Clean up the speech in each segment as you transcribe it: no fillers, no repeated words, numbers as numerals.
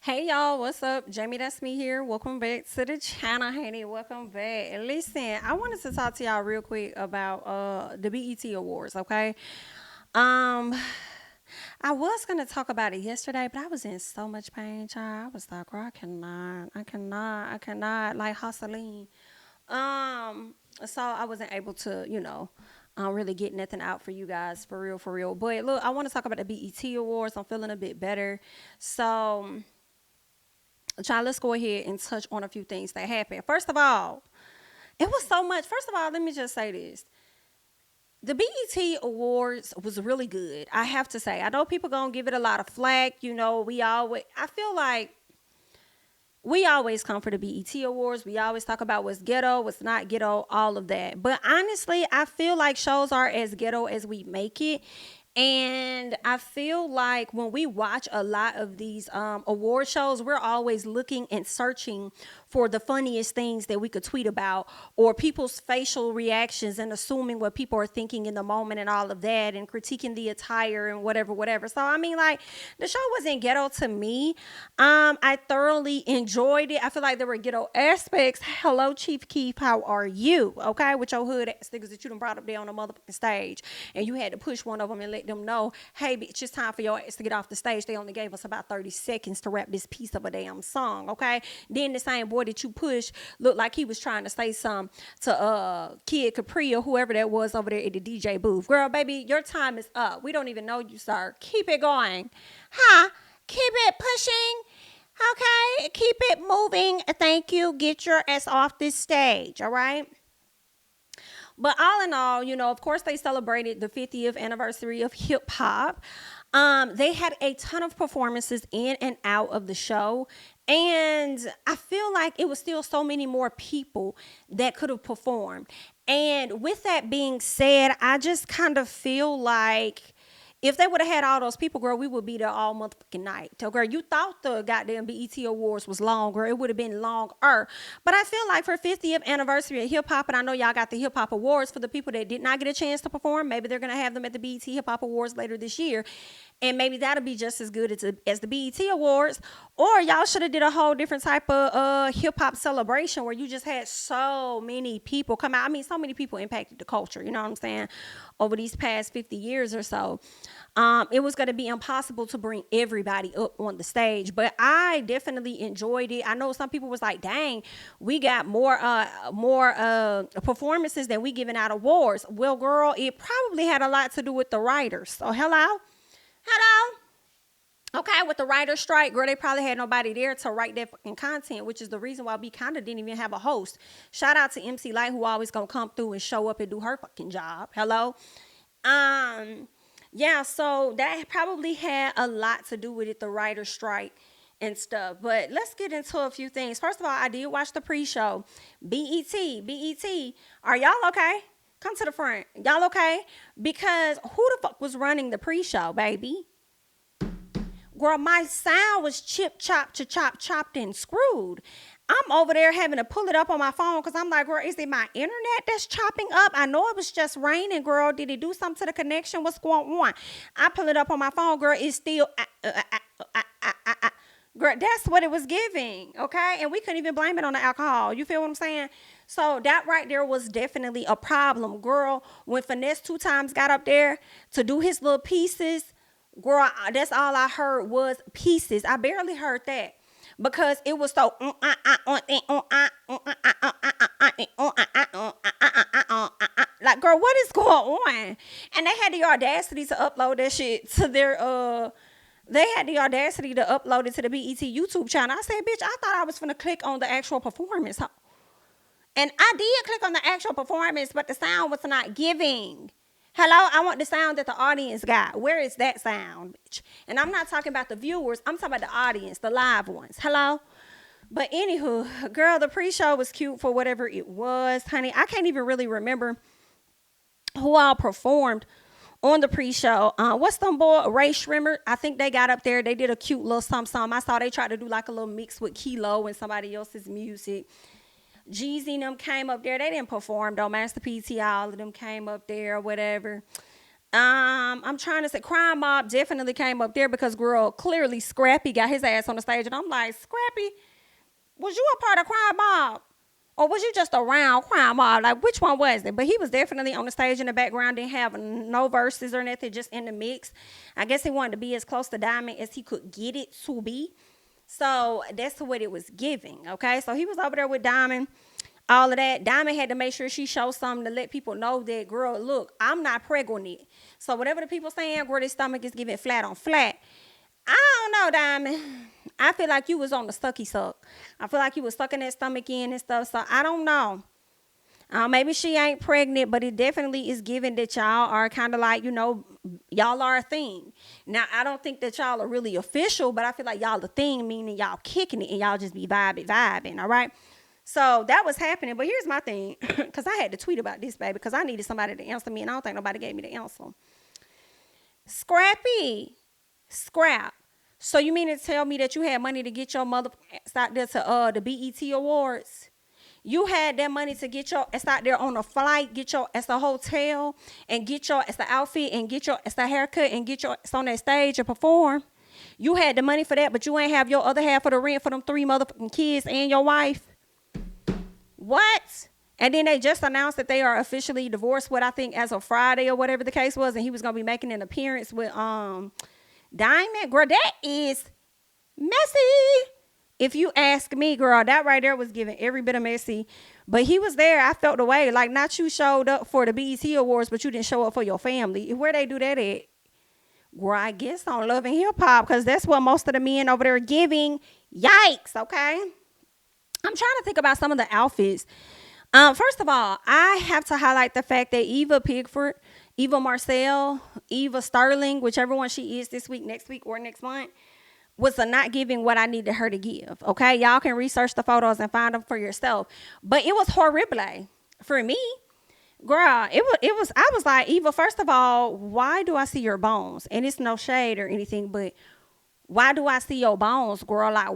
Hey y'all, what's up? JamiThatsMe here. Welcome back to the channel, honey. Welcome back. Listen, I wanted to talk to y'all real quick about the BET Awards, okay? Um I was gonna talk about it yesterday, but I was in so much pain, child. I was like, girl, I cannot like hustling. Um so I wasn't able to, really get nothing out for you guys for real, for real. But look, I want to talk about the BET Awards. I'm feeling a bit better. So child, let's go ahead and touch on a few things that happened. First of all, it was so much. First of all, let me just say this. The BET Awards was really good. I have to say. I know people gonna give it a lot of flack. I feel like we always come for the BET Awards. We always talk about what's ghetto, what's not ghetto, all of that. But honestly, I feel like shows are as ghetto as we make it. And I feel like when we watch a lot of these award shows, we're always looking and searching for the funniest things that we could tweet about, or people's facial reactions and assuming what people are thinking in the moment and all of that, and critiquing the attire and whatever, whatever. So, I mean, like, the show wasn't ghetto to me. I thoroughly enjoyed it. I feel like there were ghetto aspects. Hello, Chief Keef, how are you? Okay, with your hood ass niggas that you done brought up there on the motherfucking stage, and you had to push one of them and let them know, hey, bitch, it's time for your ass to get off the stage. They only gave us about 30 seconds to rap this piece of a damn song, okay? Then the same boy that you pushed looked like he was trying to say something to Kid Capri or whoever that was over there at the DJ booth. Girl, baby, your time is up. We don't even know you, sir. Keep it going. Huh? Keep it pushing. Okay, keep it moving. Thank you. Get your ass off this stage, all right? But all in all, of course, they celebrated the 50th anniversary of hip hop. They had a ton of performances in and out of the show. And I feel like it was still so many more people that could have performed. And with that being said, I just kind of feel like if they would have had all those people, girl, we would be there all motherfucking night. So, girl, you thought the goddamn BET Awards was longer. It would have been longer. But I feel like for 50th anniversary of hip hop, and I know y'all got the hip hop awards for the people that did not get a chance to perform. Maybe they're going to have them at the BET Hip Hop Awards later this year. And maybe that'll be just as good as the BET Awards. Or y'all should have did a whole different type of hip hop celebration where you just had so many people come out. I mean, so many people impacted the culture. You know what I'm saying? Over these past 50 years or so. It was going to be impossible to bring everybody up on the stage, but I definitely enjoyed it. I know some people was like, dang, we got more performances than we giving out awards. Well, girl, it probably had a lot to do with the writers. So hello. Okay, with the writer strike, girl, they probably had nobody there to write that fucking content, which is the reason why we kind of didn't even have a host. Shout out to MC Light, who always gonna come through and show up and do her fucking job. Hello. Um, yeah, so that probably had a lot to do with it, the writer strike and stuff. But let's get into a few things. First of all, I did watch the pre-show. BET, are y'all okay? Come to the front. Y'all okay? Because who the fuck was running the pre-show, baby? Girl, my sound was chopped and screwed. I'm over there having to pull it up on my phone because I'm like, girl, is it my internet that's chopping up? I know it was just raining, girl. Did it do something to the connection? What's going on? I pull it up on my phone, girl. It's still, girl, that's what it was giving, okay? And we couldn't even blame it on the alcohol. You feel what I'm saying? So that right there was definitely a problem, girl. When Finesse 2 times got up there to do his little pieces, girl, that's all I heard was pieces. I barely heard that because it was so like, girl, what is going on? And they had the audacity to upload that shit to their they had the audacity to upload it to the BET YouTube channel. I said, bitch, I thought I was gonna click on the actual performance. And I did click on the actual performance, but the sound was not giving. Hello, I want the sound that the audience got. Where is that sound, bitch? And I'm not talking about the viewers. I'm talking about the audience, the live ones. Hello? But anywho, girl, the pre-show was cute for whatever it was, honey. I can't even really remember who all performed on the pre-show. What's them boy? Ray Shrimmer. I think they got up there. They did a cute little something. I saw they tried to do like a little mix with Kilo and somebody else's music. Jeezy and them came up there. They didn't perform though. Master PT, all of them came up there or whatever. I'm trying to say Crime Mob definitely came up there because girl, clearly Scrappy got his ass on the stage, and I'm like, Scrappy, was you a part of Crime Mob? Or was you just around Crime Mob? Like, which one was it? But he was definitely on the stage in the background, didn't have no verses or nothing, just in the mix. I guess he wanted to be as close to Diamond as he could get it to be. So that's what it was giving, okay? So he was over there with Diamond, all of that. Diamond had to make sure she showed something to let people know that, girl, look, I'm not pregnant. So whatever the people saying, girl, this stomach is giving flat on flat. I don't know, Diamond. I feel like you was on the sucky suck. I feel like you was sucking that stomach in and stuff. So I don't know. Maybe she ain't pregnant, but it definitely is given that y'all are kind of like, y'all are a thing. Now, I don't think that y'all are really official, but I feel like y'all a thing, meaning y'all kicking it and y'all just be vibing, all right? So that was happening. But here's my thing, because I had to tweet about this, baby, because I needed somebody to answer me, and I don't think nobody gave me the answer. Scrap. So you mean to tell me that you had money to get your mother out there to the BET Awards? You had that money to get your ass out there on a flight, get your ass a hotel, and get your ass the outfit, and get your ass the haircut, and get your ass on that stage and perform. You had the money for that, but you ain't have your other half of the rent for them 3 motherfucking kids and your wife. What? And then they just announced that they are officially divorced, I think as of Friday or whatever the case was, and he was gonna be making an appearance with Diamond. Girl, that is messy. If you ask me, girl, that right there was giving every bit of messy. But he was there. I felt the way. Like, not you showed up for the BET Awards, but you didn't show up for your family. Where they do that at? Girl, I guess on Love and Hip Hop, because that's what most of the men over there are giving. Yikes, okay? I'm trying to think about some of the outfits. First of all, I have to highlight the fact that Eva Pigford, Eva Marcel, Eva Sterling, whichever one she is this week, next week, or next month, was not giving what I needed her to give. Okay, y'all can research the photos and find them for yourself. But it was horrible for me, girl. It was. I was like, Eva. First of all, why do I see your bones? And it's no shade or anything, but why do I see your bones, girl? Like,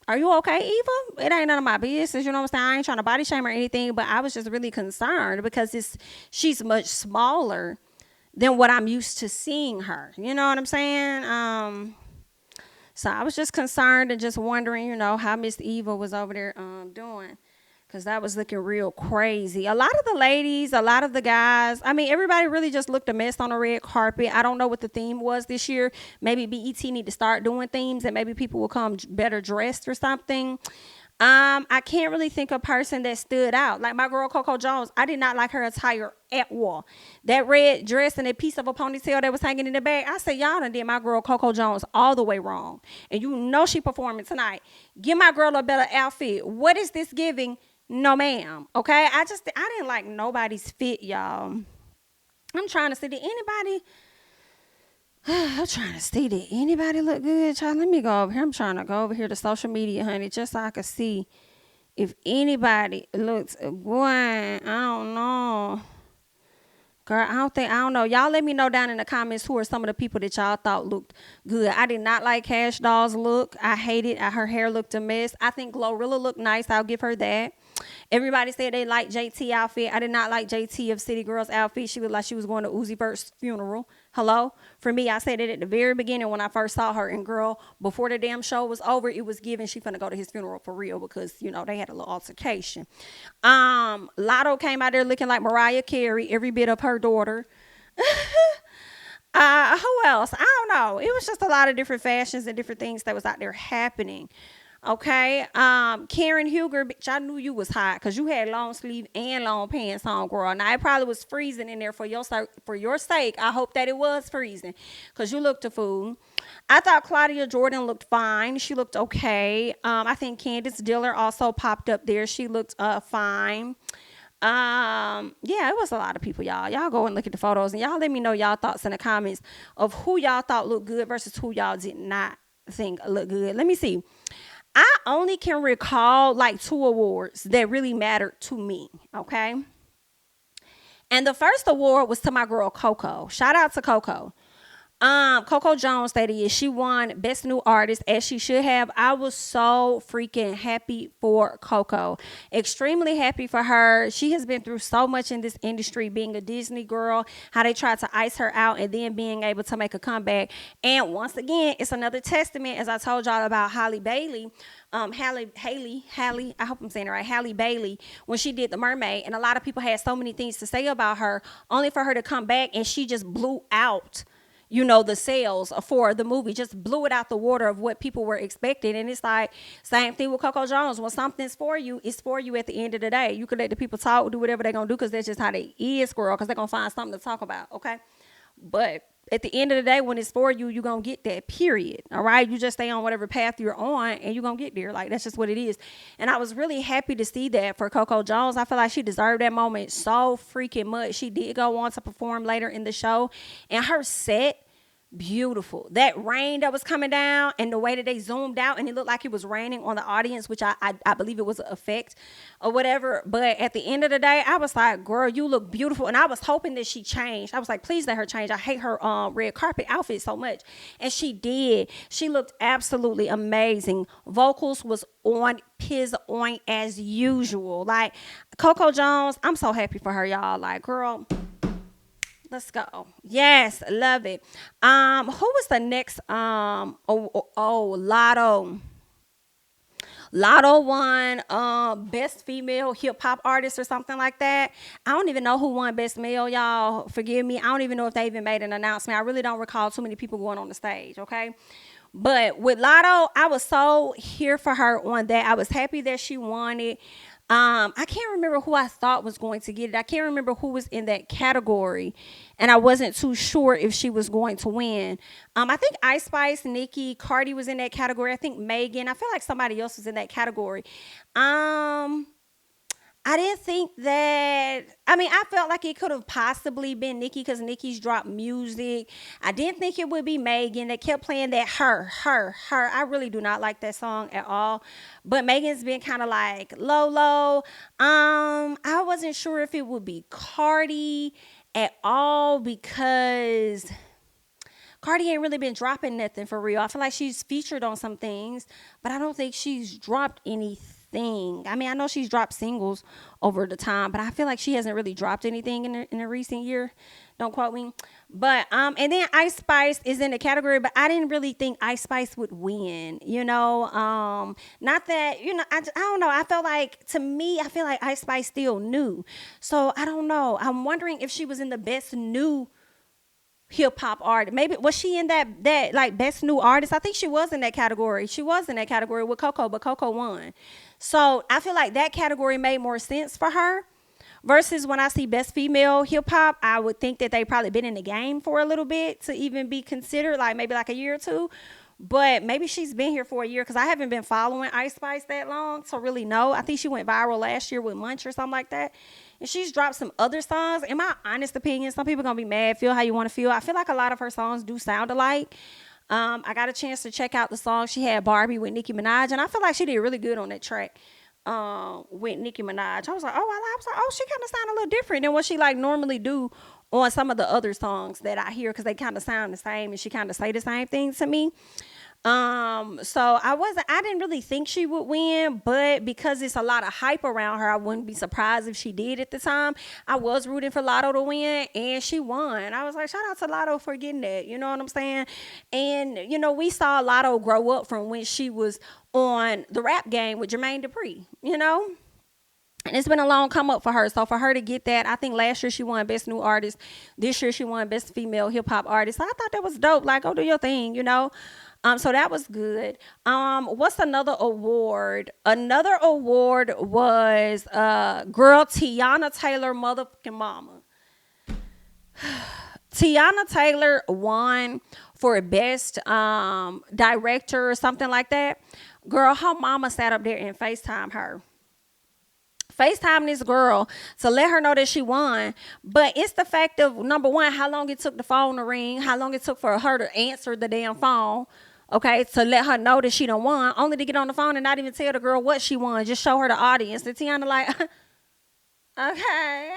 are you okay, Eva? It ain't none of my business. You know what I'm saying? I ain't trying to body shame or anything, but I was just really concerned because she's much smaller than what I'm used to seeing her. You know what I'm saying? So I was just concerned and just wondering, how Miss Eva was over there doing. Because that was looking real crazy. A lot of the ladies, a lot of the guys, I mean, everybody really just looked a mess on the red carpet. I don't know what the theme was this year. Maybe BET need to start doing themes and maybe people will come better dressed or something. I can't really think of a person that stood out. Like my girl Coco Jones, I did not like her attire at all. That red dress and that piece of a ponytail that was hanging in the back, I said, y'all done did my girl Coco Jones all the way wrong. And she performing tonight. Give my girl a better outfit. What is this giving? No, ma'am. Okay, I didn't like nobody's fit, y'all. I'm trying to see, did anybody look good, child? Let me go over here. I'm trying to go over here to social media, honey, just so I can see if anybody looks good. I don't know. Girl, I don't know. Y'all let me know down in the comments who are some of the people that y'all thought looked good. I did not like Cash Doll's look. I hated her hair looked a mess. I think Glorilla looked nice. I'll give her that. Everybody said they liked JT outfit. I did not like JT of City Girls outfit. She looked like she was going to Uzi Vert's funeral. Hello? For me, I said it at the very beginning when I first saw her. And girl, before the damn show was over, it was given she finna go to his funeral for real because, they had a little altercation. LATTO came out there looking like Mariah Carey, every bit of her daughter. Who else? I don't know. It was just a lot of different fashions and different things that was out there happening. Okay. Karen Huger, bitch, I knew you was hot because you had long sleeve and long pants on, girl. Now it probably was freezing in there for your sake. I hope that it was freezing because you looked a fool. I thought Claudia Jordan looked fine. She looked okay. I think Candace Diller also popped up there. She looked fine. Yeah, it was a lot of people, y'all. Y'all go and look at the photos and y'all let me know y'all thoughts in the comments of who y'all thought looked good versus who y'all did not think looked good. Let me see. I only can recall like 2 awards that really mattered to me, okay? And the first award was to my girl Coco. Shout out to Coco. Coco Jones, that is, she won Best New Artist, as she should have. I was so freaking happy for Coco. Extremely happy for her. She has been through so much in this industry, being a Disney girl, how they tried to ice her out, and then being able to make a comeback. And once again, it's another testament, as I told y'all about Halle Bailey. Halle, I hope I'm saying it right, Halle Bailey, when she did The Mermaid. And a lot of people had so many things to say about her, only for her to come back and she just blew out, the sales for the movie, just blew it out the water of what people were expecting. And it's like, same thing with Coco Jones. When something's for you, it's for you at the end of the day. You can let the people talk, do whatever they're going to do, because that's just how they is, girl, because they're going to find something to talk about, okay? But at the end of the day, when it's for you, you're going to get that, period. All right? You just stay on whatever path you're on and you're going to get there. Like, that's just what it is. And I was really happy to see that for Coco Jones. I feel like she deserved that moment so freaking much. She did go on to perform later in the show. And her set, beautiful. That rain that was coming down and the way that they zoomed out and it looked like it was raining on the audience, which I believe it was an effect or whatever. But at the end of the day, I was like, girl, you look beautiful. And I was hoping that she changed. I was like, please let her change. I hate her red carpet outfit so much. And she did. She looked absolutely amazing. Vocals was on as usual. Like, Coco Jones, I'm so happy for her, y'all. Like, girl, let's go. Yes, love it. Who was the next? LATTO. LATTO won Best Female Hip Hop Artist or something like that. I don't even know who won Best Male, y'all. Forgive me. I don't even know if they even made an announcement. I really don't recall too many people going on the stage, okay? But with LATTO, I was so here for her on that. I was happy that she won it. I can't remember who I thought was going to get it. I can't remember who was in that category, and I wasn't too sure if she was going to win. I think Ice Spice, Nicki, Cardi was in that category. I think Megan. I feel like somebody else was in that category. I didn't think that. I felt like it could have possibly been Nicki because Nicki's dropped music. I didn't think it would be Megan. They kept playing that her. I really do not like that song at all. But Megan's been kind of like low. I wasn't sure if it would be Cardi at all because Cardi ain't really been dropping nothing for real. I feel like she's featured on some things, but I don't think she's dropped anything. I know she's dropped singles over the time, but I feel like she hasn't really dropped anything in the recent year. Don't quote me. But and then Ice Spice is in the category, but I didn't really think Ice Spice would win. Not that I don't know. I felt like, to me, I feel like Ice Spice still new, so I don't know. I'm wondering if she was in the best new hip hop artist. Maybe was she in that like best new artist? I think she was in that category. She was in that category with Coco, but Coco won. So I feel like that category made more sense for her. Versus when I see best female hip hop, I would think that they probably been in the game for a little bit to even be considered, like maybe like a year or two. But maybe she's been here for a year because I haven't been following Ice Spice that long to really know. I think she went viral last year with Munch or something like that. And she's dropped some other songs. In my honest opinion, some people going to be mad, feel how you want to feel. I feel like a lot of her songs do sound alike. I got a chance to check out the song she had, Barbie, with Nicki Minaj. And I feel like she did really good on that track with Nicki Minaj. I was like, she kind of sound a little different than what she like normally do on some of the other songs that I hear, because they kind of sound the same and she kind of say the same things to me. So I didn't really think she would win, but because it's a lot of hype around her, I wouldn't be surprised if she did at the time. I was rooting for LATTO to win, and she won. I was like, shout out to LATTO for getting that. You know what I'm saying? And, we saw LATTO grow up from when she was on the Rap Game with Jermaine Dupri, And it's been a long come up for her. So for her to get that, I think last year she won Best New Artist. This year she won Best Female Hip Hop Artist. So I thought that was dope. Like, go do your thing, So that was good. What's another award? Another award was girl Tiana Taylor motherfucking mama. Tiana Taylor won for best director or something like that. Girl, her mama sat up there and FaceTime her. FaceTime this girl to let her know that she won. But it's the fact of, number one, how long it took the phone to ring, how long it took for her to answer the damn phone. Okay, to let her know that she done won, only to get on the phone and not even tell the girl what she won, just show her the audience. And Tiana like, okay,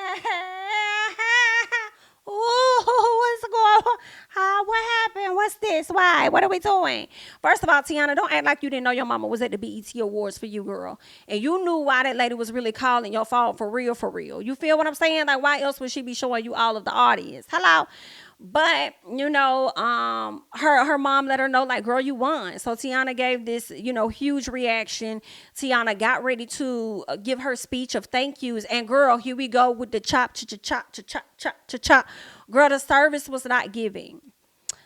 ooh, what's going on? What happened? What's this? Why? What are we doing? First of all, Tiana, don't act like you didn't know your mama was at the BET Awards for you, girl. And you knew why that lady was really calling your phone for real, for real. You feel what I'm saying? Like, why else would she be showing you all of the audience? Hello? But her mom let her know, like, girl, you won. So Tiana gave this, huge reaction. Tiana got ready to give her speech of thank yous, and girl, here we go with the chop, chop, chop, chop, chop, chop, chop. Girl, the service was not giving.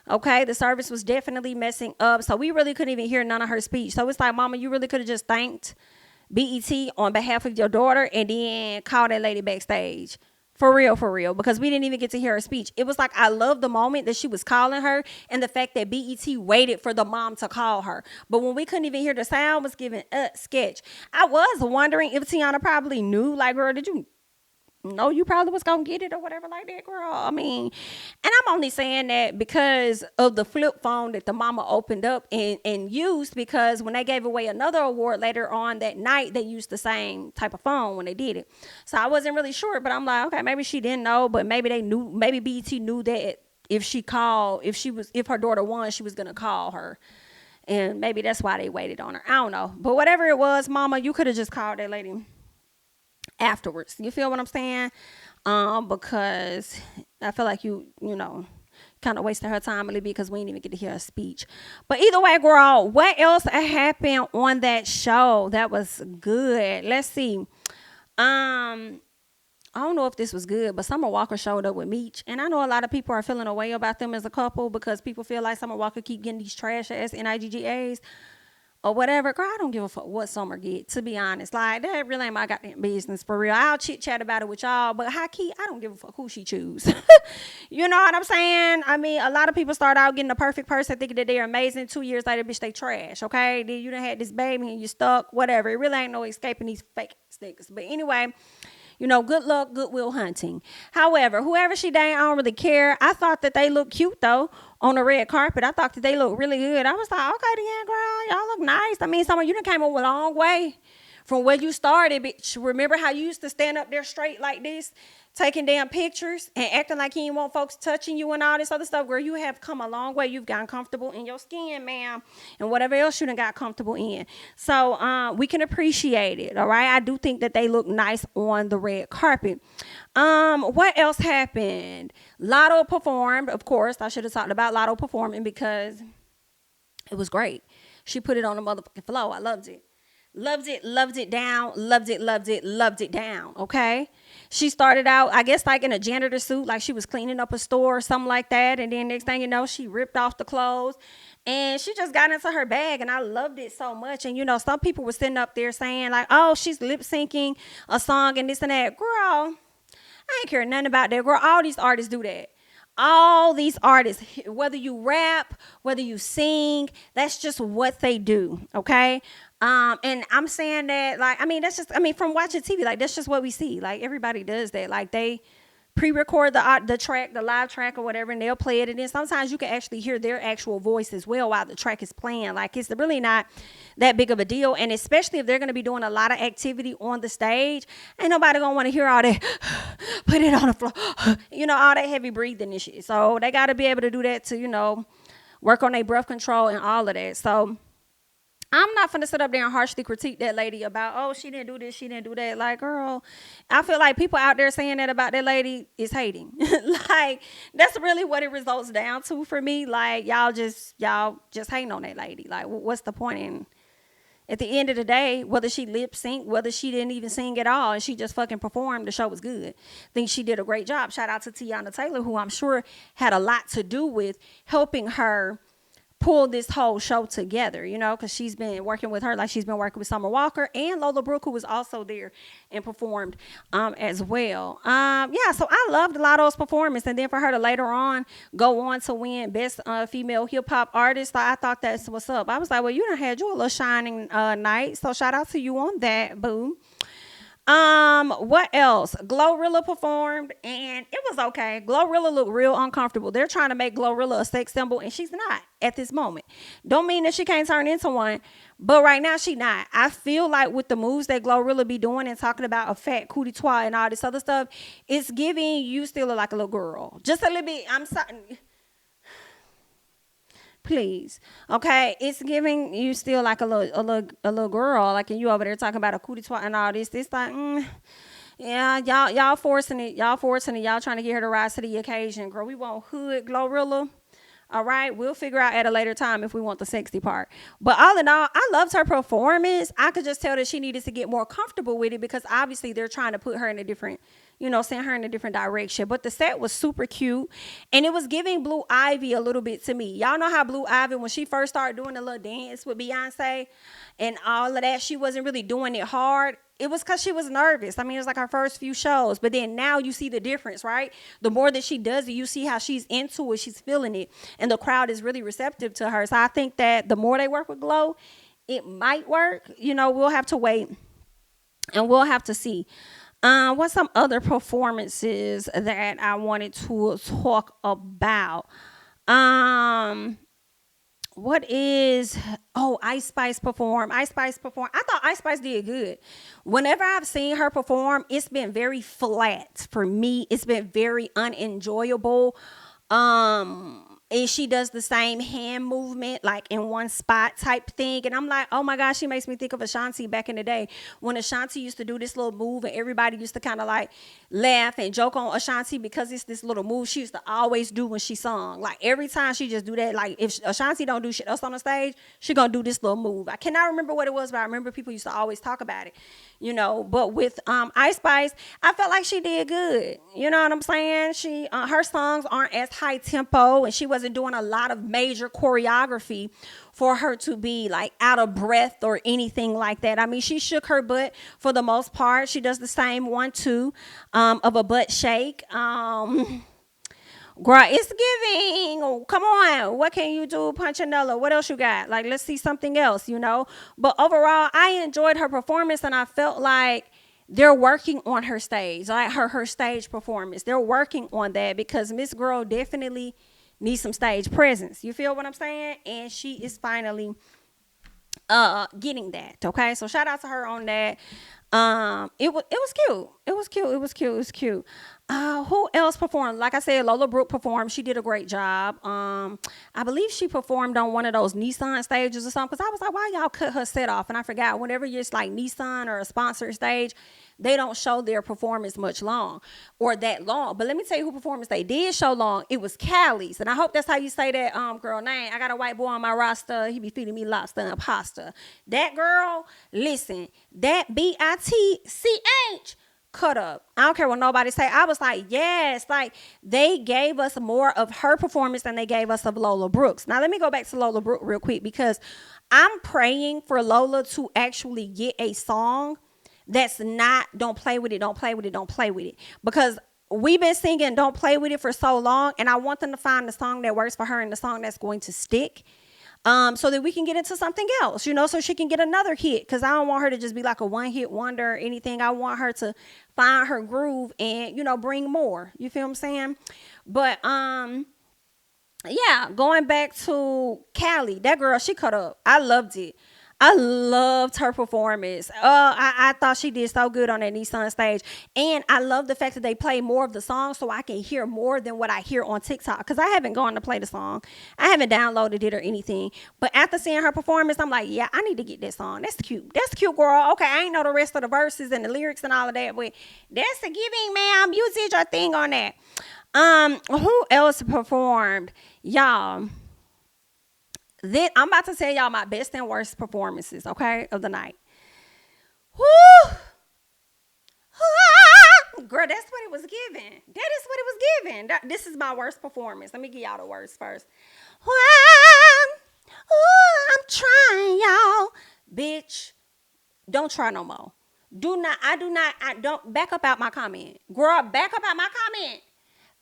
Okay, the service was definitely messing up, so we really couldn't even hear none of her speech. So it's like, mama, you really could have just thanked BET on behalf of your daughter and then called that lady backstage. For real, because we didn't even get to hear her speech. It was like, I love the moment that she was calling her and the fact that BET waited for the mom to call her. But when we couldn't even hear the sound, was giving a sketch. I was wondering if Tiana probably knew, like, girl, did you know you probably was gonna get it or whatever like that, girl? I mean, and I'm only saying that because of the flip phone that the mama opened up and used, because when they gave away another award later on that night, they used the same type of phone when they did it. So I wasn't really sure, but I'm like, okay, maybe she didn't know, but maybe they knew, maybe BET knew that if her daughter won, she was gonna call her. And maybe that's why they waited on her. I don't know. But whatever it was, mama, you could have just called that lady afterwards. You feel what I'm saying? Because I feel like you kind of wasted her time a little bit because we didn't even get to hear her speech. But either way, girl, what else happened on that show that was good? Let's see. I don't know if this was good, but Summer Walker showed up with Meech, and I know a lot of people are feeling a way about them as a couple because people feel like Summer Walker keep getting these trash ass NIGGAs or whatever. Girl, I don't give a fuck what Summer get, to be honest. Like, that really ain't my goddamn business, for real. I'll chit chat about it with y'all, but high key, I don't give a fuck who she choose. You know what I'm saying? I mean, a lot of people start out getting the perfect person, thinking that they're amazing. 2 years later, bitch, they trash, okay? Then you done had this baby and you stuck, whatever. It really ain't no escaping these fake niggas. But anyway, good luck, goodwill hunting. However, whoever she dating, I don't really care. I thought that they looked cute, though, on the red carpet. I thought that they looked really good. I was like, okay, then, girl, y'all look nice. I mean, some of you done came a long way from where you started, bitch. Remember how you used to stand up there straight like this, taking damn pictures and acting like you didn't want folks touching you and all this other stuff? Girl, you have come a long way. You've gotten comfortable in your skin, ma'am, and whatever else you done got comfortable in. So we can appreciate it, all right? I do think that they look nice on the red carpet. What else happened? LATTO performed, of course. I should have talked about LATTO performing because it was great. She put it on the motherfucking floor. I loved it. Loved it down, loved it down, okay? She started out, I guess, like in a janitor suit, like she was cleaning up a store or something like that, and then next thing you know, she ripped off the clothes, and she just got into her bag, and I loved it so much. And, some people were sitting up there saying, like, oh, she's lip-syncing a song and this and that. Girl, I ain't care nothing about that. Girl, all these artists do that. All these artists, whether you rap, whether you sing, that's just what they do, okay? And I'm saying that, like, from watching TV, like, that's just what we see. Like, everybody does that. Like, they pre-record the track, the live track or whatever, and they'll play it. And then sometimes you can actually hear their actual voice as well while the track is playing. Like, it's really not that big of a deal. And especially if they're going to be doing a lot of activity on the stage, ain't nobody going to want to hear all that, put it on the floor, all that heavy breathing and shit. So they got to be able to do that to, work on their breath control and all of that. So I'm not finna sit up there and harshly critique that lady about, oh, she didn't do this, she didn't do that. Like, girl, I feel like people out there saying that about that lady is hating. Like, that's really what it results down to for me. Like, y'all just hating on that lady. Like, what's the point in? At the end of the day, whether she lip sync, whether she didn't even sing at all, and she just fucking performed, the show was good. I think she did a great job. Shout out to Tiana Taylor, who I'm sure had a lot to do with helping her pull this whole show together, because she's been working with her like she's been working with Summer Walker and Lola Brooke, who was also there and performed as well. So I loved LATTO's performance, and then for her to later on go on to win Best Female Hip Hop Artist, I thought that's what's up. I was like, well, you done had your little shining night, so shout out to you on that, boo. What else? Glorilla performed and it was okay. Glorilla looked real uncomfortable. They're trying to make Glorilla a sex symbol and she's not at this moment. Don't mean that she can't turn into one, but right now she not. I feel like with the moves that Glorilla be doing and talking about a fat cootie twat and all this other stuff, it's giving you still look like a little girl. Just a little bit. I'm sorry. Please, okay, it's giving you still like a little girl, like, and you over there talking about a cootie twat and all this. This like, yeah, y'all forcing it, y'all trying to get her to rise to the occasion, girl. We want hood Glorilla. All right, we'll figure out at a later time if we want the sexy part. But all in all, I loved her performance. I could just tell that she needed to get more comfortable with it because obviously they're trying to put her in a different, send her in a different direction. But the set was super cute and it was giving Blue Ivy a little bit to me. Y'all know how Blue Ivy, when she first started doing the little dance with Beyonce and all of that, she wasn't really doing it hard. It was because she was nervous. I mean, it was like her first few shows. But then now you see the difference, right? The more that she does it, you see how she's into it. She's feeling it. And the crowd is really receptive to her. So I think that the more they work with Glow, it might work. We'll have to wait and we'll have to see. What's some other performances that I wanted to talk about? Um, what is Ice Spice perform? Ice Spice perform. I thought Ice Spice did good. Whenever I've seen her perform, it's been very flat for me. It's been very unenjoyable. And she does the same hand movement, like in one spot type thing. And I'm like, oh my gosh, she makes me think of Ashanti back in the day when Ashanti used to do this little move and everybody used to kind of like laugh and joke on Ashanti because it's this little move she used to always do when she sung. Like every time she just do that. Like if Ashanti don't do shit else on the stage, she gonna do this little move. I cannot remember what it was, but I remember people used to always talk about it, But with Ice Spice, I felt like she did good. You know what I'm saying? She her songs aren't as high tempo and she wasn't doing a lot of major choreography for her to be like out of breath or anything like that. I mean, she shook her butt for the most part. She does the same 1-2 of a butt shake. Girl, it's giving. Oh, come on. What can you do, Punchinella? What else you got? Like, let's see something else, But overall, I enjoyed her performance and I felt like they're working on her stage, like her stage performance. They're working on that because Miss Girl definitely needs some stage presence. You feel what I'm saying? And she is finally getting that. Okay, so shout out to her on that. It was cute. It was cute. Who else performed? Like I said, Lola Brooke performed. She did a great job. I believe she performed on one of those Nissan stages or something. Because I was like, why y'all cut her set off? And I forgot. Whenever it's like Nissan or a sponsored stage, they don't show their performance much long or that long. But let me tell you who performance they did show long. It was Callie's. And I hope that's how you say that girl name. I got a white boy on my roster. He be feeding me lobster and pasta. That girl, listen, that BITCH cut up. I don't care what nobody say. I was like, yes, like they gave us more of her performance than they gave us of Lola Brooks. Now let me go back to Lola Brooke real quick because I'm praying for Lola to actually get a song that's not don't play with it, because we've been singing Don't Play With It for so long, and I want them to find the song that works for her and the song that's going to stick, so that we can get into something else, so she can get another hit, because I don't want her to just be like a one-hit wonder or anything. I want her to find her groove and, bring more. You feel what I'm saying? But, yeah, going back to Callie, that girl, she cut up. I loved it. I loved her performance. I thought she did so good on that Nissan stage. And I love the fact that they play more of the song so I can hear more than what I hear on TikTok. Because I haven't gone to play the song. I haven't downloaded it or anything. But after seeing her performance, I'm like, yeah, I need to get that song. That's cute. That's cute, girl. Okay, I ain't know the rest of the verses and the lyrics and all of that. But that's a giving, ma'am. You did your thing on that. Who else performed? Y'all. Then I'm about to tell y'all my best and worst performances, okay, of the night. Woo! Girl, that's what it was giving. That is what it was giving. This is my worst performance. Let me give y'all the worst first. I'm trying, y'all. Bitch, don't try no more. I don't back up out my comment. Girl, back up out my comment.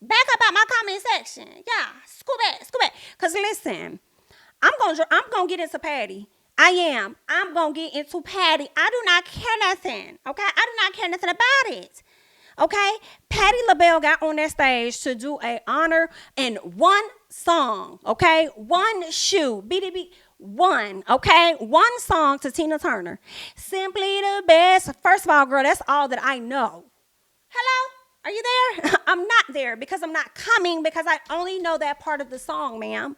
Back up out my comment section. Yeah, scoot back. Because listen, I'm gonna get into Patty. I am. I'm going to get into Patty. I do not care nothing. Okay? I do not care nothing about it. Okay? Patti LaBelle got on that stage to do a honor in one song. Okay? One shoe. BDB. One. Okay? One song to Tina Turner. Simply the best. First of all, girl, that's all that I know. Hello? Are you there? I'm not there because I'm not coming because I only know that part of the song, ma'am.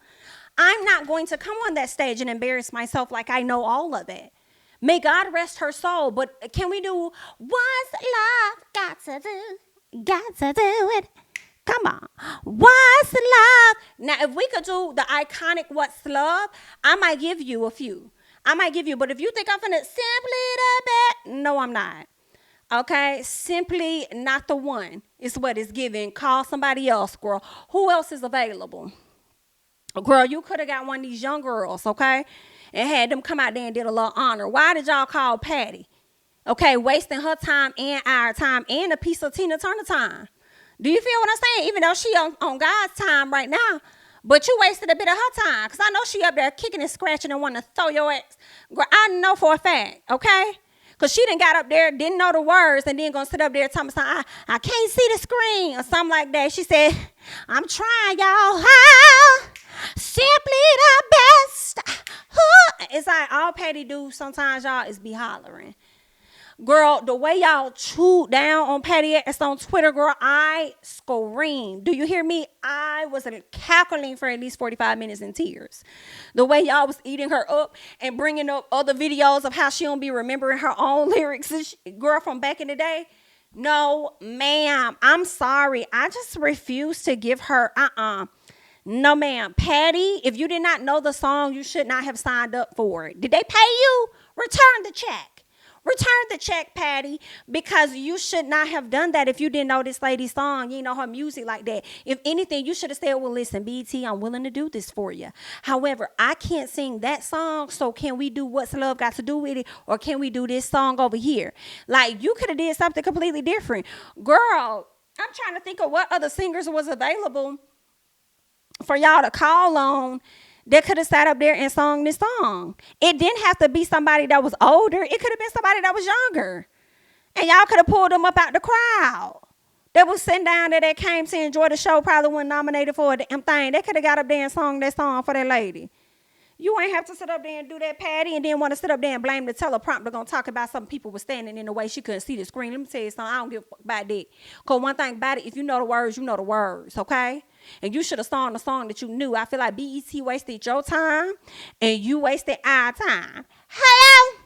I'm not going to come on that stage and embarrass myself like I know all of it. May God rest her soul, but can we do what's love got to do? Got to do it. Come on. What's love? Now, if we could do the iconic what's love, I might give you a few. I might give you, but if you think I'm finna simply the best, no, I'm not. Okay, simply not the one is what it's given. Call somebody else, girl. Who else is available? Girl, you could have got one of these young girls, okay, and had them come out there and did a little honor. Why did y'all call Patty? Okay, wasting her time and our time and a piece of Tina Turner time. Do you feel what I'm saying? Even though she on God's time right now, but you wasted a bit of her time because I know she up there kicking and scratching and wanting to throw your ass. Girl, I know for a fact, okay? Because she done got up there, didn't know the words, and then gonna sit up there and tell me something, I can't see the screen, or something like that. She said, I'm trying, y'all. Simply the best. It's like all Patty do sometimes, y'all, is be hollering. Girl, the way y'all chewed down on Patty ass on Twitter, girl, I screamed. Do you hear me? I was cackling for at least 45 minutes in tears. The way y'all was eating her up and bringing up other videos of how she don't be remembering her own lyrics, girl, from back in the day. No, ma'am. I'm sorry. I just refuse to give her, No, ma'am. Patty, if you did not know the song, you should not have signed up for it. Did they pay you? Return the check. Return the check, Patty, because you should not have done that if you didn't know this lady's song. You know her music like that. If anything, you should have said, well, listen, BT, I'm willing to do this for you. However, I can't sing that song, so can we do What's Love Got to Do with It, or can we do this song over here? Like, you could have did something completely different. Girl, I'm trying to think of what other singers was available for y'all to call on that could have sat up there and sung this song. It didn't have to be somebody that was older. It could have been somebody that was younger. And y'all could have pulled them up out the crowd. That was sitting down there that came to enjoy the show, probably wasn't nominated for a damn thing. They could have got up there and sung that song for that lady. You ain't have to sit up there and do that, Patty, and then want to sit up there and blame the teleprompter gonna talk about some people was standing in the way she couldn't see the screen. Let me tell you something. I don't give a fuck about that. Because one thing about it, if you know the words, you know the words, okay? And you should have sung the song that you knew. I feel like BET wasted your time and you wasted our time. Hello?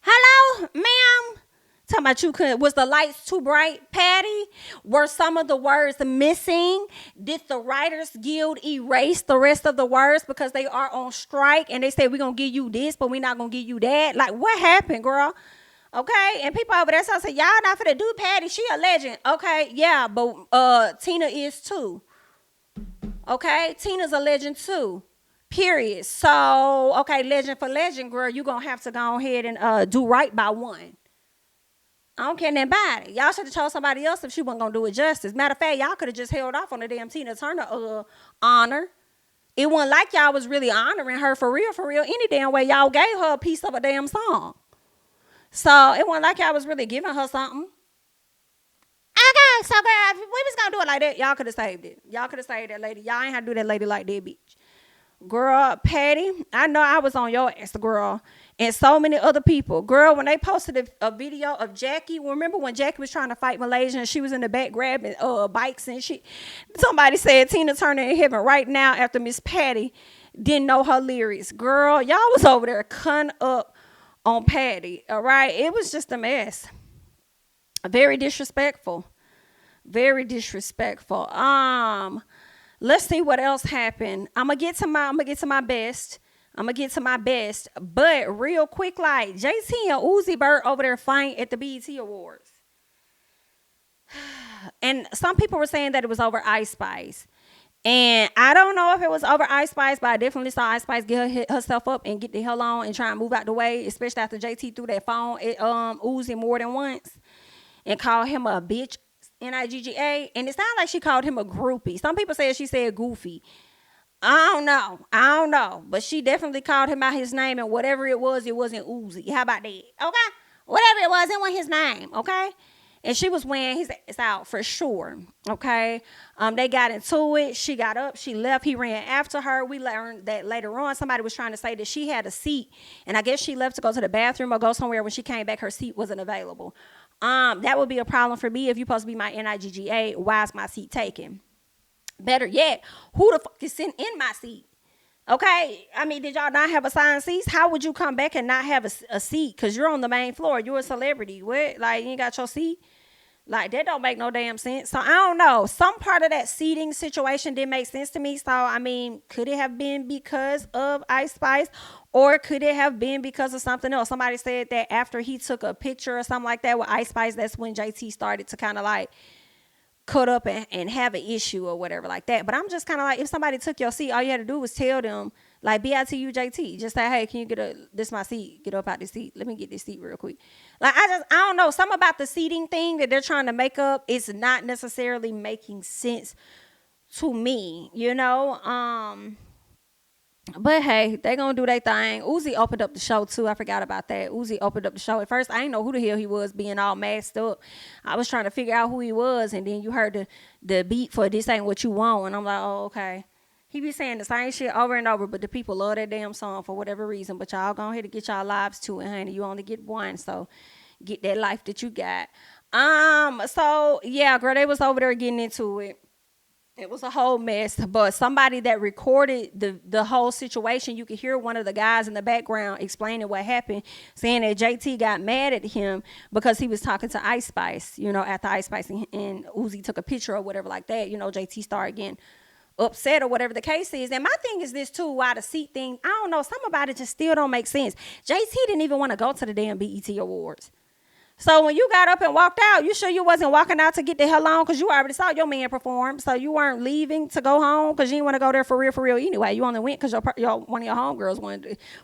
Hello, ma'am? Talking about you couldn't. Was the lights too bright, Patty? Were some of the words missing? Did the Writers Guild erase the rest of the words because they are on strike and they say we're going to give you this, but we're not going to give you that? Like, what happened, girl? Okay, and people over there say, y'all not finna do Patty. She a legend. Okay, yeah, but Tina is too. Okay, Tina's a legend too. Period. So, okay, legend for legend, girl, you going to have to go ahead and do right by one. I don't care nothing about it. Y'all should have told somebody else if she wasn't going to do it justice. Matter of fact, y'all could have just held off on the damn Tina Turner honor. It wasn't like y'all was really honoring her for real, any damn way. Y'all gave her a piece of a damn song. So it wasn't like y'all was really giving her something. Okay, so girl, if we was going to do it like that, y'all could have saved it. Y'all could have saved that lady. Y'all ain't had to do that lady like that, bitch. Girl, Patty, I know I was on your ass, girl, and so many other people. Girl, when they posted a video of Jackie, remember when Jackie was trying to fight Malaysia and she was in the back grabbing bikes and shit? Somebody said Tina Turner in heaven right now after Miss Patty didn't know her lyrics. Girl, y'all was over there cutting up on Patty, all right? It was just a mess. Very disrespectful. Very disrespectful. Let's see what else happened. I'm gonna get to my best. But real quick, like JT and Uzi Bird over there fighting at the BET Awards. And some people were saying that it was over Ice Spice. And I don't know if it was over Ice Spice, but I definitely saw Ice Spice get herself up and get the hell on and try and move out the way, especially after JT threw that phone at Uzi more than once and called him a bitch. Nigga, and it sounded like she called him a groupie. Some people say she said goofy. I don't know. But she definitely called him out his name, and whatever it wasn't Uzi. How about that? Okay? Whatever it wasn't his name, okay? And she was wearing his ass out for sure. Okay. They got into it. She got up, she left, he ran after her. We learned that later on somebody was trying to say that she had a seat, and I guess she left to go to the bathroom or go somewhere. When she came back, her seat wasn't available. That would be a problem for me. If you're supposed to be my NIGGA, why is my seat taken? Better yet, who the fuck is sitting in my seat? Okay, I mean, did y'all not have assigned seats? How would you come back and not have a seat? Because you're on the main floor. You're a celebrity. What? Like, you ain't got your seat? Like, that don't make no damn sense. So, I don't know. Some part of that seating situation didn't make sense to me. So, I mean, could it have been because of Ice Spice? Or could it have been because of something else? Somebody said that after he took a picture or something like that with Ice Spice, that's when JT started to kind of like cut up and have an issue or whatever like that. But I'm just kind of like, if somebody took your seat, all you had to do was tell them, like, BITUJT, just say, hey, can you this my seat, get up out this seat, let me get this seat real quick. Like, I don't know, something about the seating thing that they're trying to make up is not necessarily making sense to me, you know. But hey, they gonna do their thing. Uzi opened up the show too. I forgot about that. Uzi opened up the show. At first, I didn't know who the hell he was, being all masked up. I was trying to figure out who he was, and then you heard the beat for "This Ain't What You Want," and I'm like, oh, okay. He be saying the same shit over and over, but the people love that damn song for whatever reason. But y'all go ahead and get y'all lives to it, honey. You only get one, so get that life that you got. So yeah, girl, they was over there getting into it. It was a whole mess, but somebody that recorded the whole situation, you could hear one of the guys in the background explaining what happened, saying that JT got mad at him because he was talking to Ice Spice, you know, after Ice Spice and Uzi took a picture or whatever like that. You know, JT started getting upset or whatever the case is. And my thing is this too, why the seat thing, I don't know, something about it just still don't make sense. JT didn't even want to go to the damn BET Awards. So when you got up and walked out, you sure you wasn't walking out to get the hell on? Because you already saw your man perform. So you weren't leaving to go home because you didn't want to go there for real anyway. You only went because one of your homegirls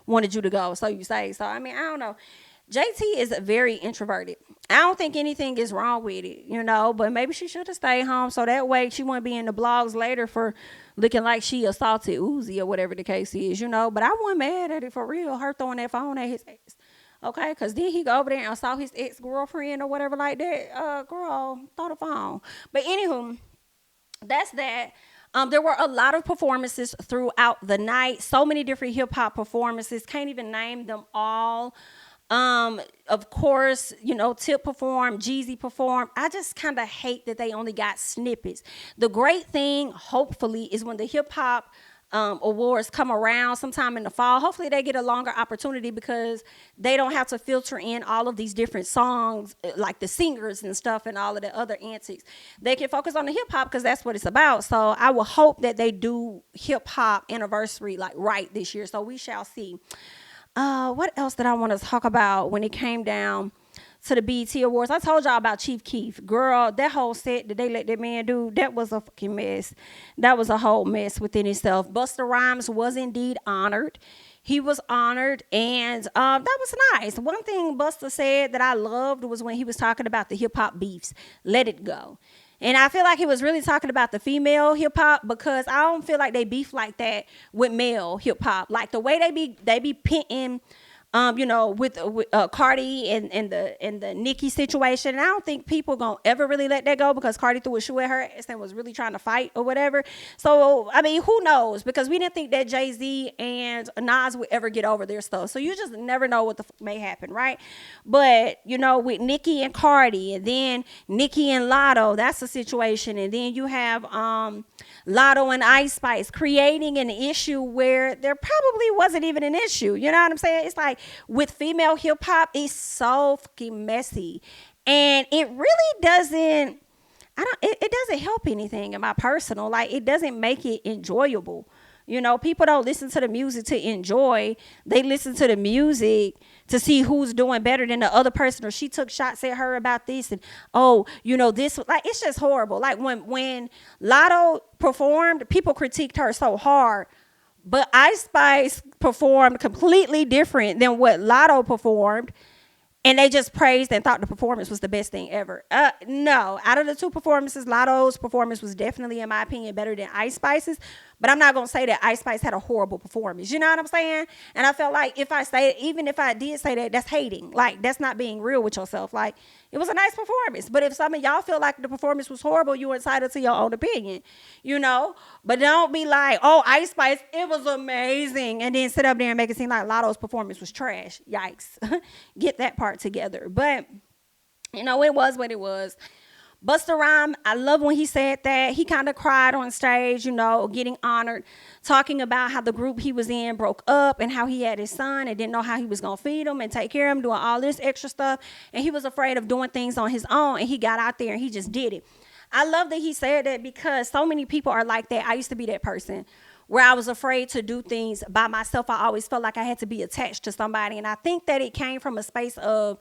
wanted you to go. So you say. So, I mean, I don't know. JT is very introverted. I don't think anything is wrong with it, you know, but maybe she should have stayed home so that way she wouldn't be in the blogs later for looking like she assaulted Uzi or whatever the case is, you know. But I wasn't mad at it for real, her throwing that phone at his ass. Okay, because then he go over there and saw his ex-girlfriend or whatever like that. Girl, throw the phone. But anywho, that's that. There were a lot of performances throughout the night. So many different hip-hop performances. Can't even name them all. Of course, you know, Tip performed, Jeezy performed. I just kind of hate that they only got snippets. The great thing, hopefully, is when the hip-hop awards come around sometime in the fall, hopefully they get a longer opportunity because they don't have to filter in all of these different songs like the singers and stuff and all of the other antics. They can focus on the hip hop because that's what it's about. So I will hope that they do hip hop anniversary like right this year. So we shall see. What else did I want to talk about when it came down to the BET Awards? I told y'all about Chief Keef. Girl, that whole set that they let that man do, that was a fucking mess. That was a whole mess within itself. Busta Rhymes was indeed honored. He was honored, and that was nice. One thing Busta said that I loved was when he was talking about the hip-hop beefs. Let it go. And I feel like he was really talking about the female hip hop because I don't feel like they beef like that with male hip hop. Like the way they be pitting, you know, with Cardi and the Nicki situation. And I don't think people gonna ever really let that go because Cardi threw a shoe at her ass and was really trying to fight or whatever. So I mean, who knows? Because we didn't think that Jay-Z and Nas would ever get over their stuff. So you just never know what the fuck may happen, right? But you know, with Nicki and Cardi, and then Nicki and LATTO, that's a situation. And then you have LATTO and Ice Spice creating an issue where there probably wasn't even an issue. You know what I'm saying? It's like with female hip hop, it's so fucking messy, and it really doesn't. It doesn't help anything in my personal. Like it doesn't make it enjoyable. You know, people don't listen to the music to enjoy. They listen to the music to see who's doing better than the other person, or she took shots at her about this, and oh, you know this. Like it's just horrible. Like when LATTO performed, people critiqued her so hard. But Ice Spice performed completely different than what LATTO performed. And they just praised and thought the performance was the best thing ever. No, out of the two performances, LATTO's performance was definitely, in my opinion, better than Ice Spice's. But I'm not gonna say that Ice Spice had a horrible performance. You know what I'm saying? And I felt like even if I did say that, that's hating. Like, that's not being real with yourself. Like, it was a nice performance. But if some of y'all feel like the performance was horrible, you're entitled to your own opinion, you know? But don't be like, oh, Ice Spice, it was amazing. And then sit up there and make it seem like Lotto's performance was trash. Yikes. Get that part together. But, you know, it was what it was. Busta Rhymes, I love when he said that. He kind of cried on stage, you know, getting honored, talking about how the group he was in broke up and how he had his son and didn't know how he was going to feed him and take care of him, doing all this extra stuff. And he was afraid of doing things on his own, and he got out there and he just did it. I love that he said that because so many people are like that. I used to be that person where I was afraid to do things by myself. I always felt like I had to be attached to somebody. And I think that it came from a space of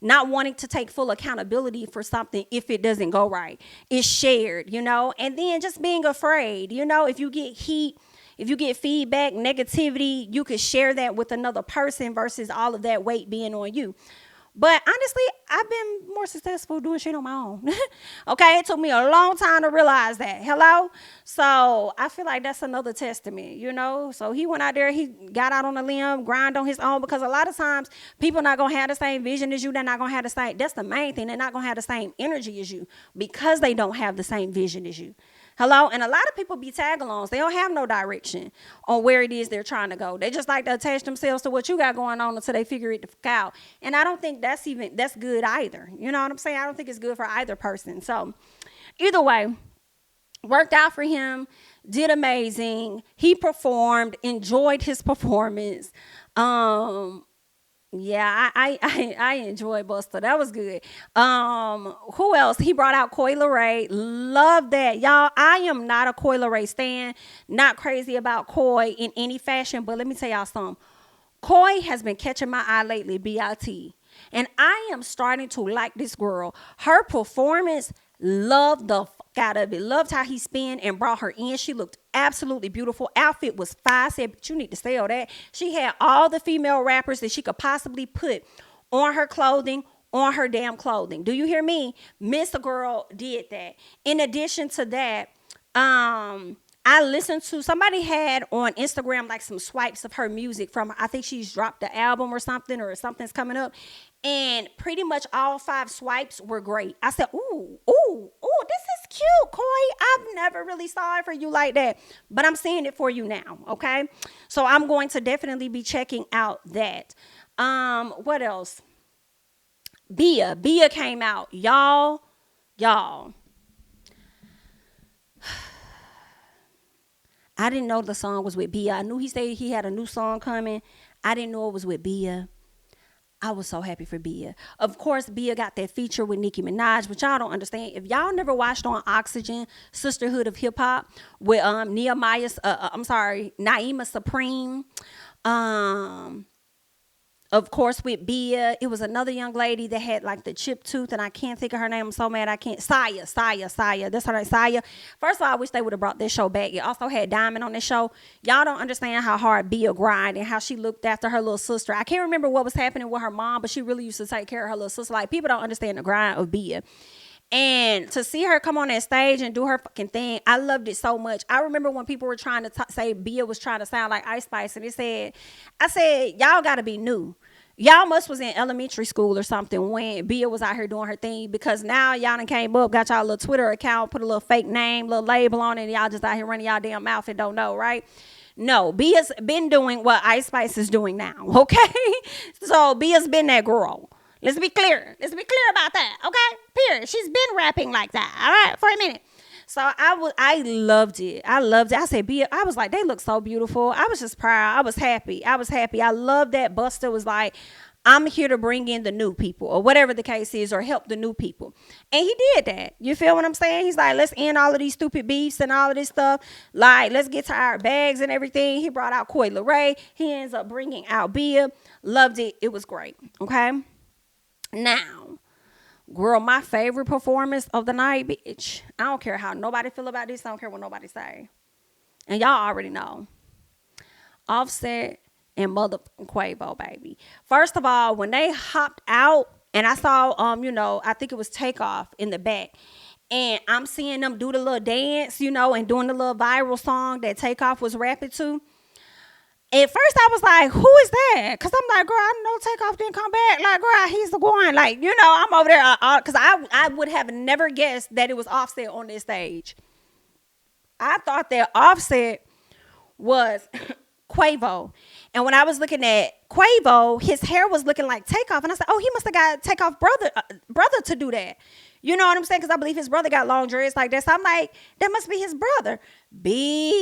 not wanting to take full accountability for something if it doesn't go right. It's shared, you know, and then just being afraid, you know, if you get heat, if you get feedback, negativity, you could share that with another person versus all of that weight being on you. But honestly, I've been more successful doing shit on my own. Okay, it took me a long time to realize that. Hello? So I feel like that's another testament, you know? So he went out there, he got out on a limb, grind on his own, because a lot of times people not going to have the same vision as you. They're not going to have the same, that's the main thing. They're not going to have the same energy as you because they don't have the same vision as you. Hello? And a lot of people be tag-alongs. They don't have no direction on where it is they're trying to go. They just like to attach themselves to what you got going on until they figure it out. And I don't think that's good either. You know what I'm saying? I don't think it's good for either person. So either way, worked out for him, did amazing. He performed, enjoyed his performance. Yeah, I enjoyed Buster. That was good. Who else? He brought out Coi Leray. Love that. Y'all, I am not a Coi Leray stan. Not crazy about Coi in any fashion, but let me tell y'all something. Coi has been catching my eye lately, BIT. And I am starting to like this girl. Her performance, loved the fuck out of it. Loved how he spun and brought her in. She looked absolutely beautiful. Outfit was fire. I said, but you need to sell that. She had all the female rappers that she could possibly put on her clothing, on her damn clothing. Do you hear me? Miss the girl did that. In addition to that, I listened to, somebody had on Instagram like some swipes of her music from, I think she's dropped the album or something's coming up. And pretty much all 5 swipes were great. I said, ooh, this is cute, Coi. I've never really saw it for you like that, but I'm seeing it for you now, okay? So I'm going to definitely be checking out that. What else? Bia came out. Y'all. I didn't know the song was with Bia. I knew he said he had a new song coming. I didn't know it was with Bia. I was so happy for Bia. Of course, Bia got that feature with Nicki Minaj, but y'all don't understand. If y'all never watched on Oxygen, Sisterhood of Hip Hop, with Naima Supreme, of course, with Bia, it was another young lady that had like the chip tooth, and I can't think of her name. I'm so mad I can't. Saya. That's her name, Saya. First of all, I wish they would have brought this show back. It also had Diamond on this show. Y'all don't understand how hard Bia grind and how she looked after her little sister. I can't remember what was happening with her mom, but she really used to take care of her little sister. Like, people don't understand the grind of Bia. And to see her come on that stage and do her fucking thing, I loved it so much. I remember when people were trying to say Bia was trying to sound like Ice Spice, and I said, y'all got to be new. Y'all must was in elementary school or something when Bia was out here doing her thing, because now y'all done came up, got y'all little Twitter account, put a little fake name, little label on it, and y'all just out here running y'all damn mouth and don't know, right? No, Bia's been doing what Ice Spice is doing now, okay? So Bia's been that girl. Let's be clear about that, okay? Period. She's been rapping like that, all right, for a minute. So I loved it. I said, Bia, I was like, they look so beautiful. I was just proud. I was happy. I love that Busta was like, I'm here to bring in the new people, or whatever the case is, or help the new people. And he did that. You feel what I'm saying? He's like, let's end all of these stupid beefs and all of this stuff. Like, let's get to our bags and everything. He brought out Coi Leray. He ends up bringing out Bia. Loved it. It was great. Okay. Now, girl, my favorite performance of the night, bitch. I don't care how nobody feel about this. I don't care what nobody say. And y'all already know. Offset and motherfucking Quavo, baby. First of all, when they hopped out and I saw, I think it was Takeoff in the back. and I'm seeing them do the little dance, you know, and doing the little viral song that Takeoff was rapping to. At first, I was like, "Who is that?" Because I'm like, "Girl, I know Takeoff didn't come back. Like, girl, he's the one." Like, you know, I'm over there because I would have never guessed that it was Offset on this stage. I thought that Offset was Quavo. And when I was looking at Quavo, his hair was looking like Takeoff. And I said, oh, he must have got Takeoff brother to do that. You know what I'm saying? Because I believe his brother got long dreads like that. So I'm like, that must be his brother. Bitch.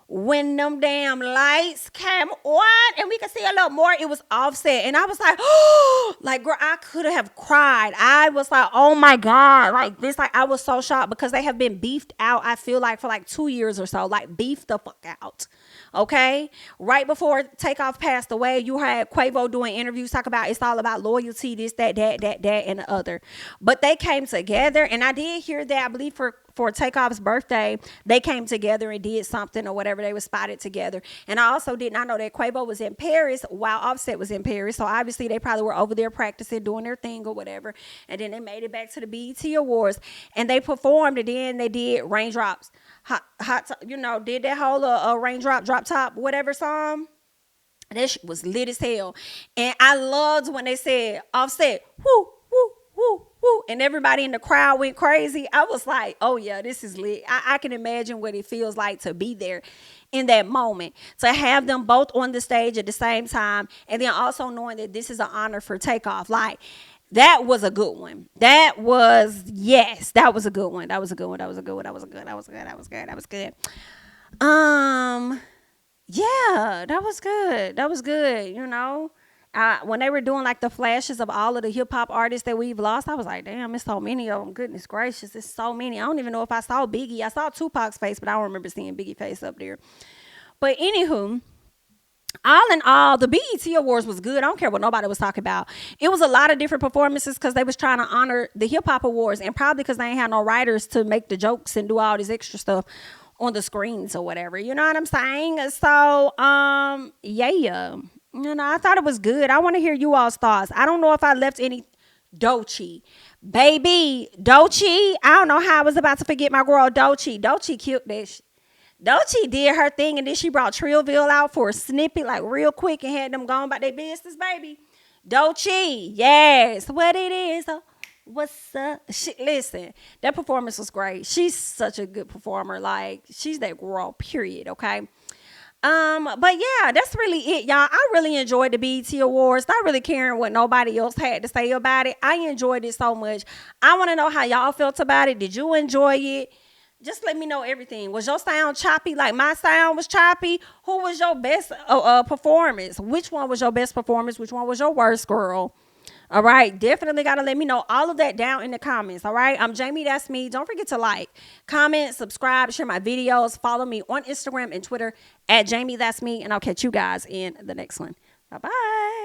When them damn lights came on and we could see a little more, it was Offset. And I was like, oh, like, girl, I could have cried. I was like, oh my God. Like this, like, I was so shocked because they have been beefed out, I feel like, for like 2 years or so. Like, beefed the fuck out. Okay? Right before Takeoff passed away, you had Quavo doing interviews, talk about it's all about loyalty, this, that, and the other. But they came together, and I did hear that, I believe, for Takeoff's birthday, they came together and did something or whatever. They were spotted together. And I also did not know that Quavo was in Paris while Offset was in Paris. So obviously they probably were over there practicing, doing their thing or whatever. And then they made it back to the BET Awards and they performed, and then they did Raindrops. You know, did that whole Raindrop, Drop Top, whatever song. That shit was lit as hell. And I loved when they said Offset, whoo, whoo, whoo, whoo, and everybody in the crowd went crazy. I was like, oh yeah, this is lit. I can imagine what it feels like to be there in that moment, to have them both on the stage at the same time, and then also knowing that this is an honor for Takeoff. Like, that was a good one. That was a good one. That was a good one. Yeah, that was good. That was good, you know. When they were doing like the flashes of all of the hip hop artists that we've lost, I was like, damn, it's so many of them. Goodness gracious, it's so many. I don't even know if I saw Biggie. I saw Tupac's face, but I don't remember seeing Biggie's face up there. But anywho, all in all, the BET Awards was good. I don't care what nobody was talking about. It was a lot of different performances because they was trying to honor the hip hop awards, and probably because they ain't had no writers to make the jokes and do all this extra stuff on the screens or whatever. You know what I'm saying? So, yeah. You know, I thought it was good. I want to hear you all's thoughts. I don't know if I left any Doechii. Baby, Doechii. I don't know how I was about to forget my girl Doechii. Doechii killed that shit. Doechii did her thing, and then she brought Trillville out for a snippet, like real quick, and had them going about their business, baby. Doechii, yes, what it is. What's up? Listen, that performance was great. She's such a good performer. Like, she's that girl, period, okay? But yeah, that's really it, y'all. I really enjoyed the BET Awards. Not really caring what nobody else had to say about it. I enjoyed it so much. I want to know how y'all felt about it. Did you enjoy it? Just let me know everything. Was your sound choppy like my sound was choppy? Who was your best performance? Which one was your best performance? Which one was your worst, girl? All right, definitely got to let me know all of that down in the comments. All right, I'm Jamie, that's me. Don't forget to like, comment, subscribe, share my videos. Follow me on Instagram and Twitter at Jamie, that's me. And I'll catch you guys in the next one. Bye-bye.